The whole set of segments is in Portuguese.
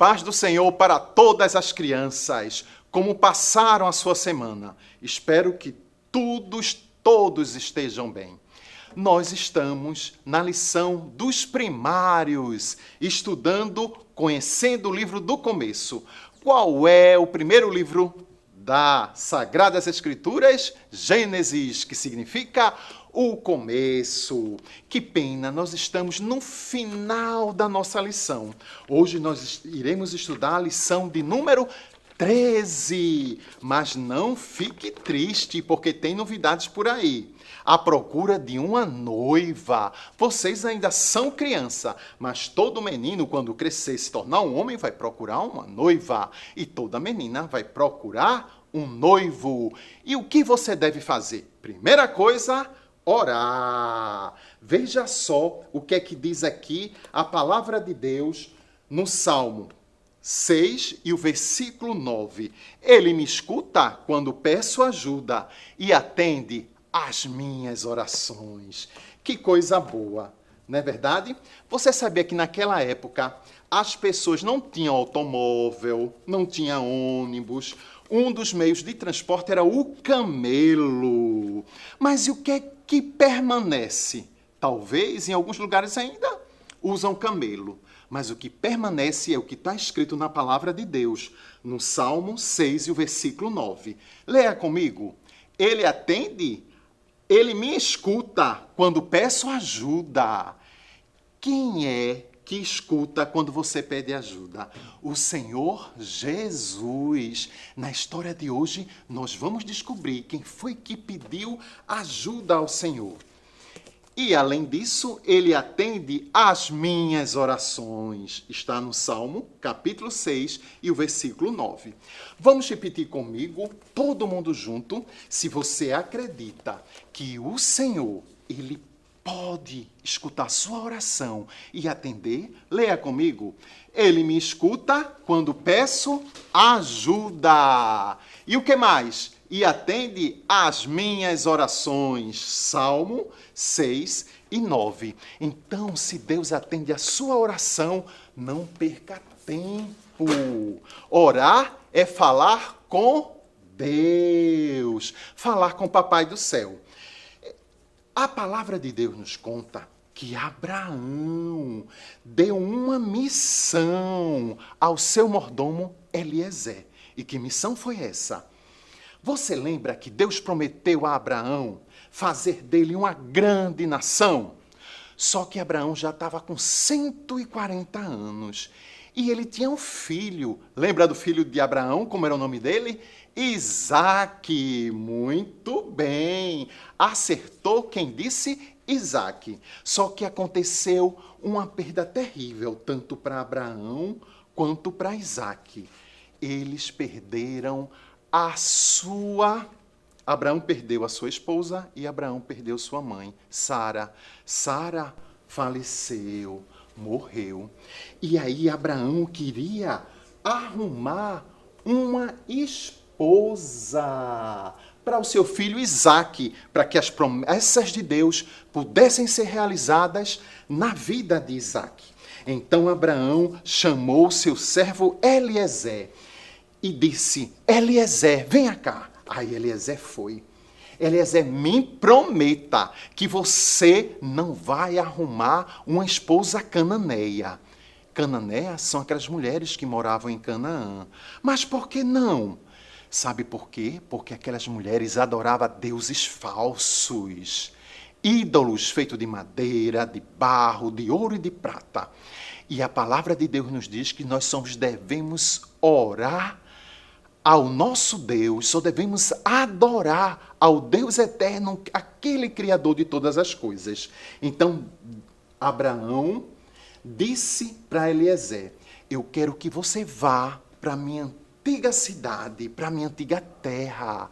Paz do Senhor para todas as crianças. Como passaram a sua semana? Espero que todos estejam bem. Nós estamos na lição dos primários, estudando, conhecendo o livro do começo. Qual é o primeiro livro das Sagradas Escrituras? Gênesis, que significa o começo. Que pena, nós estamos no final da nossa lição. Hoje nós iremos estudar a lição de número 13. Mas não fique triste, porque tem novidades por aí. À procura de uma noiva. Vocês ainda são criança, mas todo menino, quando crescer e se tornar um homem, vai procurar uma noiva. E toda menina vai procurar um noivo. E o que você deve fazer? Primeira coisa, orar. Veja só o que é que diz aqui a palavra de Deus no Salmo 6 e o versículo 9. Ele me escuta quando peço ajuda e atende as minhas orações. Que coisa boa, não é verdade? Você sabia que naquela época as pessoas não tinham automóvel, não tinham ônibus. Um dos meios de transporte era o camelo. Mas e o que é que permanece? Talvez em alguns lugares ainda usam camelo. Mas o que permanece é o que está escrito na palavra de Deus, no Salmo 6 e o versículo 9. Leia comigo. Ele atende, ele me escuta quando peço ajuda. Quem é que escuta quando você pede ajuda? O Senhor Jesus. Na história de hoje, nós vamos descobrir quem foi que pediu ajuda ao Senhor. E, além disso, ele atende às minhas orações. Está no Salmo, capítulo 6 e o versículo 9. Vamos repetir comigo, todo mundo junto, se você acredita que o Senhor, ele pode escutar sua oração e atender. Leia comigo. Ele me escuta quando peço ajuda. E o que mais? E atende às minhas orações. Salmo 6 e 9. Então, se Deus atende a sua oração, não perca tempo. Orar é falar com Deus. Falar com o Papai do céu. A palavra de Deus nos conta que Abraão deu uma missão ao seu mordomo Eliezer. E que missão foi essa? Você lembra que Deus prometeu a Abraão fazer dele uma grande nação? Só que Abraão já estava com 140 anos. E ele tinha um filho. Lembra do filho de Abraão? Como era o nome dele? Isaque. Muito bem. Acertou quem disse Isaque. Só que aconteceu uma perda terrível, tanto para Abraão quanto para Isaque. Eles perderam Abraão perdeu a sua esposa e Abraão perdeu sua mãe, Sara. Sara faleceu, morreu. E aí Abraão queria arrumar uma esposa para o seu filho Isaque, para que as promessas de Deus pudessem ser realizadas na vida de Isaque. Então Abraão chamou seu servo Eliezer e disse: Eliezer, venha cá. Aí Eliezer foi. Eliezer, me prometa que você não vai arrumar uma esposa cananeia. Cananeia são aquelas mulheres que moravam em Canaã. Mas por que não? Sabe por quê? Porque aquelas mulheres adoravam deuses falsos. Ídolos feitos de madeira, de barro, de ouro e de prata. E a palavra de Deus nos diz que nós devemos orar ao nosso Deus, só devemos adorar ao Deus eterno, aquele Criador de todas as coisas. Então, Abraão disse para Eliezer: eu quero que você vá para a minha antiga cidade, para a minha antiga terra,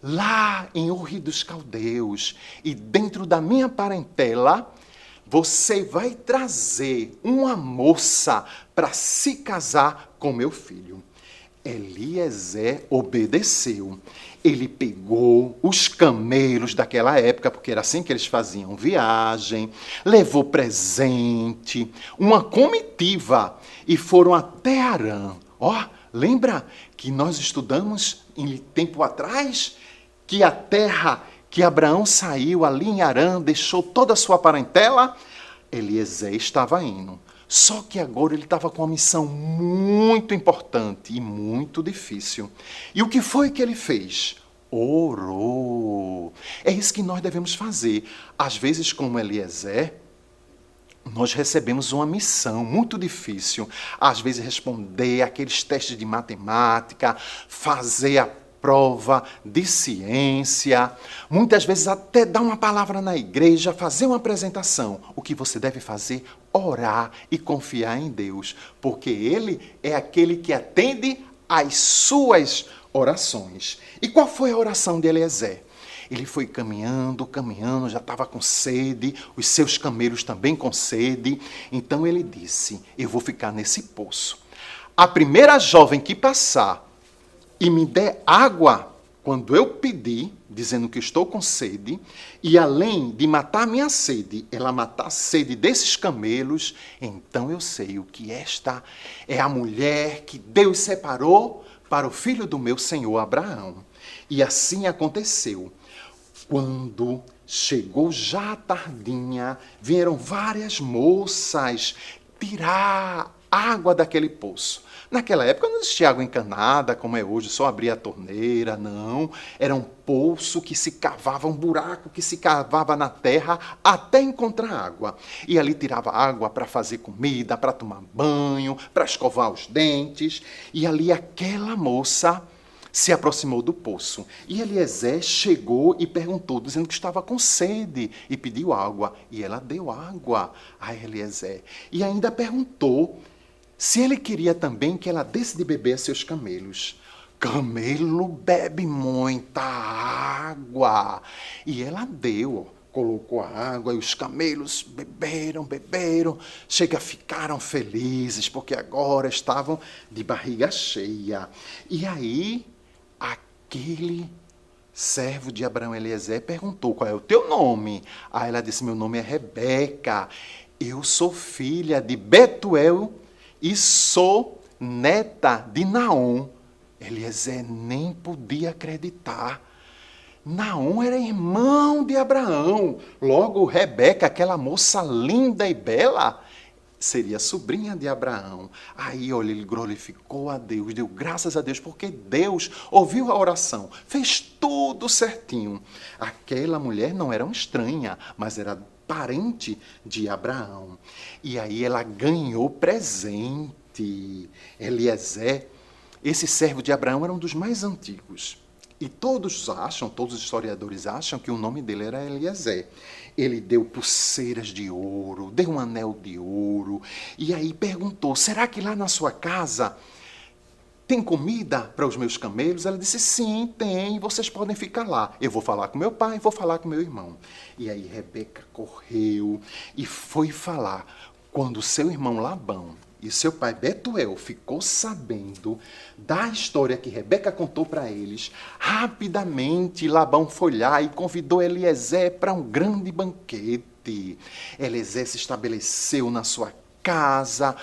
lá em Ur dos Caldeus, e dentro da minha parentela, você vai trazer uma moça para se casar com meu filho. Eliezer obedeceu. Ele pegou os camelos daquela época, porque era assim que eles faziam viagem, levou presente, uma comitiva, e foram até Harã. Ó, lembra que nós estudamos em tempo atrás que a terra que Abraão saiu ali em Harã, deixou toda a sua parentela? Eliezer estava indo. Só que agora ele estava com uma missão muito importante e muito difícil. E o que foi que ele fez? Orou. É isso que nós devemos fazer. Às vezes, como Eliezer, nós recebemos uma missão muito difícil. Às vezes, responder aqueles testes de matemática, fazer a prova de ciência, muitas vezes até dar uma palavra na igreja, fazer uma apresentação. O que você deve fazer? Orar e confiar em Deus, porque Ele é aquele que atende às suas orações. E qual foi a oração de Eliezer? Ele foi caminhando, caminhando, já estava com sede, os seus camelos também com sede. Então ele disse, eu vou ficar nesse poço. A primeira jovem que passar e me der água quando eu pedir, dizendo que estou com sede, e além de matar minha sede, ela matar a sede desses camelos, então eu sei o que esta é a mulher que Deus separou para o filho do meu senhor Abraão. E assim aconteceu. Quando chegou já a tardinha, vieram várias moças tirar água daquele poço. Naquela época não existia água encanada, como é hoje, só abria a torneira, não. Era um poço que se cavava, um buraco que se cavava na terra até encontrar água. E ali tirava água para fazer comida, para tomar banho, para escovar os dentes. E ali aquela moça se aproximou do poço. E Eliezer chegou e perguntou, dizendo que estava com sede, e pediu água. E ela deu água a Eliezer. E ainda perguntou se ele queria também que ela desse de beber a seus camelos. Camelo bebe muita água. E ela deu, colocou a água e os camelos beberam, chega, ficaram felizes, porque agora estavam de barriga cheia. E aí, aquele servo de Abraão, Eliezer, perguntou, qual é o teu nome? Aí ela disse, meu nome é Rebeca, eu sou filha de Betuel e sou neta de Naom. Eliezer nem podia acreditar. Naom era irmão de Abraão. Logo, Rebeca, aquela moça linda e bela, seria sobrinha de Abraão. Aí, olha, ele glorificou a Deus, deu graças a Deus, porque Deus ouviu a oração, fez tudo certinho. Aquela mulher não era uma estranha, mas era parente de Abraão. E aí ela ganhou presente. Eliezer, esse servo de Abraão, era um dos mais antigos. E todos os historiadores acham que o nome dele era Eliezer. Ele deu pulseiras de ouro, deu um anel de ouro, e aí perguntou, será que lá na sua casa tem comida para os meus camelos? Ela disse, sim, tem, vocês podem ficar lá. Eu vou falar com meu pai, vou falar com meu irmão. E aí Rebeca correu e foi falar. Quando seu irmão Labão e seu pai Betuel ficou sabendo da história que Rebeca contou para eles, rapidamente Labão foi lá e convidou Eliezer para um grande banquete. Eliezer se estabeleceu na sua casa,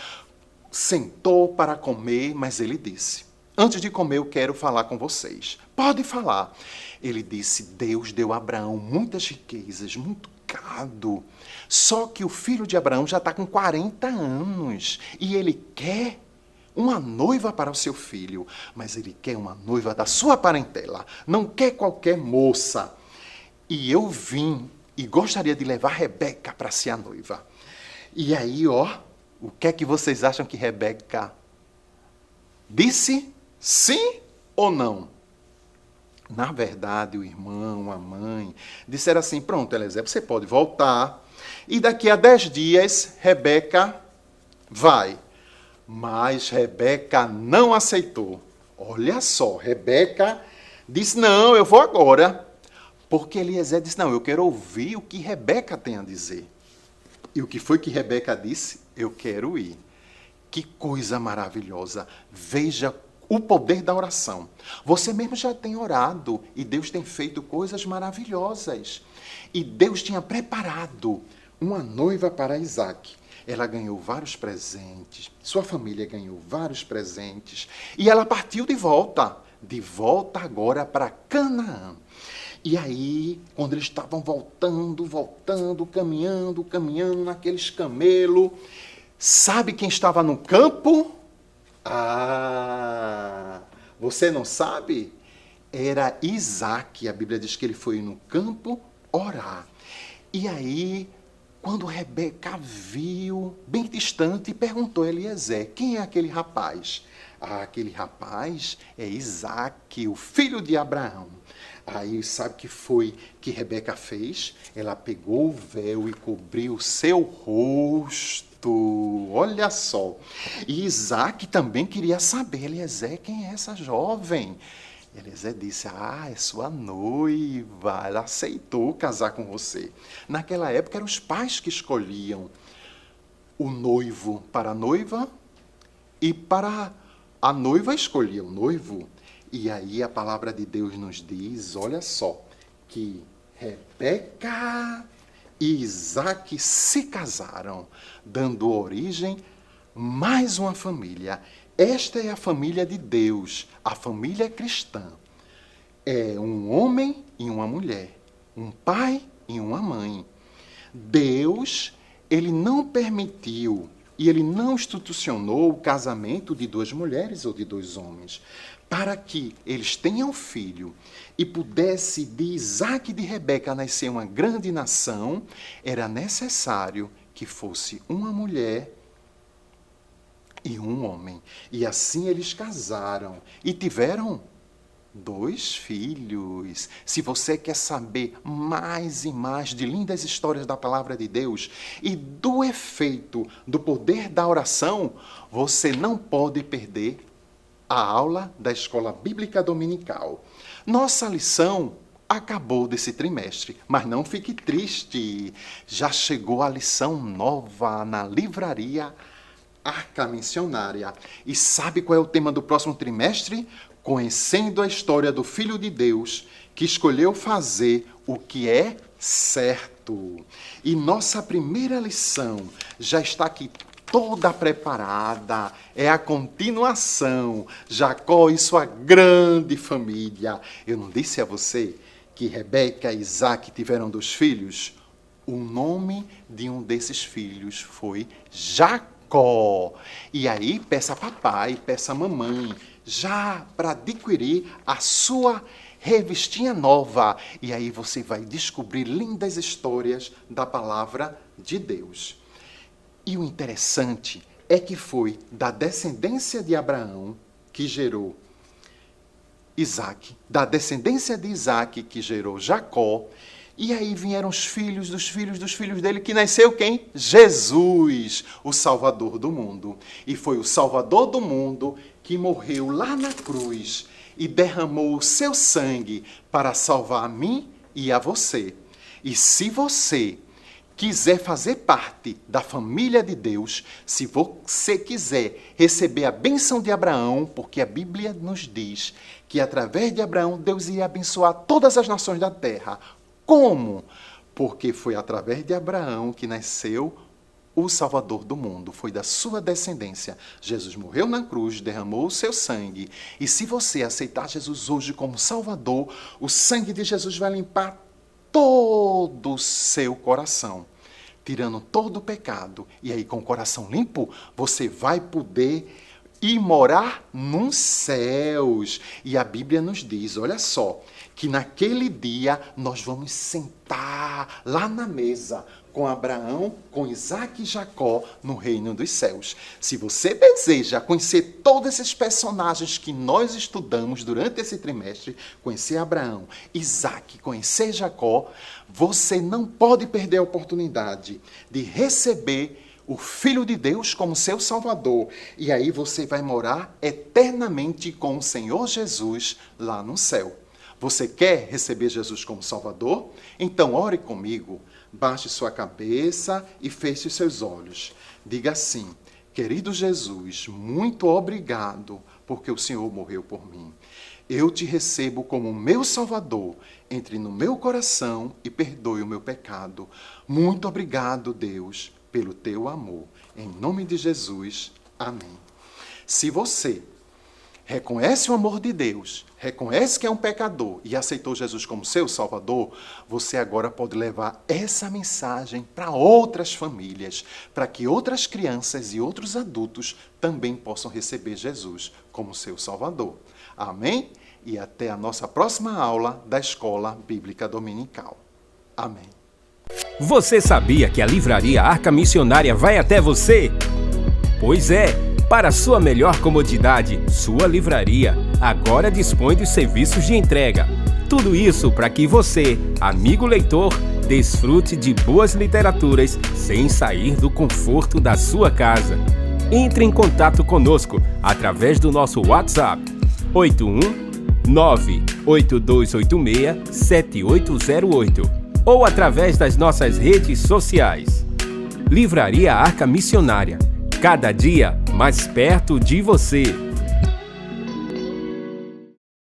sentou para comer, mas ele disse, antes de comer eu quero falar com vocês. Pode falar. Ele disse, Deus deu a Abraão muitas riquezas, muito gado. Só que o filho de Abraão já está com 40 anos e ele quer uma noiva para o seu filho, mas ele quer uma noiva da sua parentela, não quer qualquer moça. E eu vim e gostaria de levar Rebeca para ser a noiva. E aí, ó, o que é que vocês acham que Rebeca disse? Sim ou não? Na verdade, o irmão, a mãe, disseram assim, pronto, Eliezer, você pode voltar. E daqui a 10 dias, Rebeca vai. Mas Rebeca não aceitou. Olha só, Rebeca disse, não, eu vou agora. Porque Eliezer disse, não, eu quero ouvir o que Rebeca tem a dizer. E o que foi que Rebeca disse? Eu quero ir. Que coisa maravilhosa. Veja O poder da oração. Você mesmo já tem orado e Deus tem feito coisas maravilhosas. E Deus tinha preparado uma noiva para Isaac. Ela ganhou vários presentes, sua família ganhou vários presentes e ela partiu de volta agora para Canaã. E aí, quando eles estavam voltando, caminhando naqueles camelos, sabe quem estava no campo? Ah, você não sabe? Era Isaac. A Bíblia diz que ele foi no campo orar. E aí, quando Rebeca viu, bem distante, perguntou a Eliezer, quem é aquele rapaz? Ah, aquele rapaz é Isaac, o filho de Abraão. Aí sabe o que foi que Rebeca fez? Ela pegou o véu e cobriu seu rosto. Olha só. E Isaac também queria saber, Eliezer, quem é essa jovem? Eliezer disse, é sua noiva, ela aceitou casar com você. Naquela época eram os pais que escolhiam o noivo para a noiva e para a noiva escolhia o noivo. E aí a palavra de Deus nos diz, olha só, que Rebeca e Isaac se casaram, dando origem a mais uma família. Esta é a família de Deus, a família cristã. É um homem e uma mulher, um pai e uma mãe. Deus, ele não permitiu e ele não institucionou o casamento de duas mulheres ou de dois homens, para que eles tenham filho e pudesse de Isaac e de Rebeca nascer uma grande nação, era necessário que fosse uma mulher e um homem. E assim eles casaram e tiveram 2 filhos. Se você quer saber mais e mais de lindas histórias da palavra de Deus e do efeito do poder da oração, você não pode perder a aula da Escola Bíblica Dominical. Nossa lição acabou desse trimestre, mas não fique triste. Já chegou a lição nova na livraria Arca Missionária. E sabe qual é o tema do próximo trimestre? Conhecendo a história do Filho de Deus, que escolheu fazer o que é certo. E nossa primeira lição já está aqui toda preparada, é a continuação. Jacó e sua grande família. Eu não disse a você que Rebeca e Isaac tiveram 2 filhos? O nome de um desses filhos foi Jacó. E aí, peça a papai, peça a mamãe, já para adquirir a sua revistinha nova. E aí você vai descobrir lindas histórias da palavra de Deus. E o interessante é que foi da descendência de Abraão que gerou Isaac, da descendência de Isaac que gerou Jacó, e aí vieram os filhos dos filhos dos filhos dele, que nasceu quem? Jesus, o Salvador do mundo. E foi o Salvador do mundo que morreu lá na cruz e derramou o seu sangue para salvar a mim e a você. E se você quiser fazer parte da família de Deus, se você quiser receber a bênção de Abraão, porque a Bíblia nos diz que através de Abraão Deus ia abençoar todas as nações da terra. Como? Porque foi através de Abraão que nasceu o Salvador do mundo, foi da sua descendência. Jesus morreu na cruz, derramou o seu sangue. E se você aceitar Jesus hoje como Salvador, o sangue de Jesus vai limpar todo o seu coração, tirando todo o pecado. E aí, com o coração limpo, você vai poder ir morar nos céus. E a Bíblia nos diz, olha só, que naquele dia nós vamos sentar lá na mesa com Abraão, com Isaac e Jacó no reino dos céus. Se você deseja conhecer todos esses personagens que nós estudamos durante esse trimestre, conhecer Abraão, Isaac, conhecer Jacó, você não pode perder a oportunidade de receber o Filho de Deus como seu Salvador. E aí você vai morar eternamente com o Senhor Jesus lá no céu. Você quer receber Jesus como Salvador? Então ore comigo. Baixe sua cabeça e feche seus olhos. Diga assim: querido Jesus, muito obrigado porque o Senhor morreu por mim. Eu te recebo como meu Salvador. Entre no meu coração e perdoe o meu pecado. Muito obrigado, Deus, pelo teu amor. Em nome de Jesus, amém. Se você reconhece o amor de Deus, reconhece que é um pecador e aceitou Jesus como seu Salvador, você agora pode levar essa mensagem para outras famílias, para que outras crianças e outros adultos também possam receber Jesus como seu Salvador. Amém? E até a nossa próxima aula da Escola Bíblica Dominical. Amém. Você sabia que a Livraria Arca Missionária vai até você? Pois é, para sua melhor comodidade, sua livraria agora dispõe dos serviços de entrega. Tudo isso para que você, amigo leitor, desfrute de boas literaturas sem sair do conforto da sua casa. Entre em contato conosco através do nosso WhatsApp 81982867808 ou através das nossas redes sociais. Livraria Arca Missionária, cada dia mais perto de você.